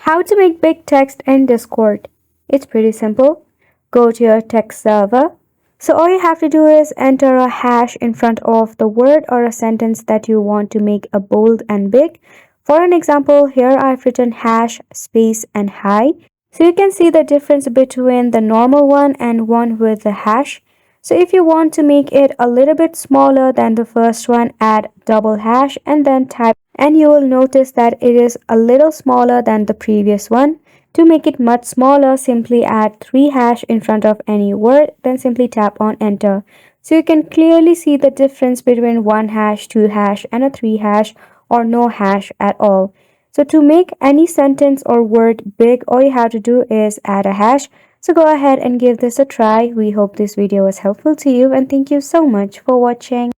How to make big text in Discord. It's pretty simple. Go to your text server. So all you have to do is enter a hash in front of the word or a sentence that you want to make a bold and big. For an example, here I've written hash, space, and hi. So you can see the difference between the normal one and one with the hash. So if you want to make it a little bit smaller than the first one, add double hash and then type, and you will notice that it is a little smaller than the previous one. To make it much smaller, simply add 3 hash in front of any word, then simply tap on enter. So you can clearly see the difference between 1 hash, 2 hash, and a 3 hash, or no hash at all. So to make any sentence or word big, all you have to do is add a hash. So go ahead and give this a try. We hope this video was helpful to you, and thank you so much for watching.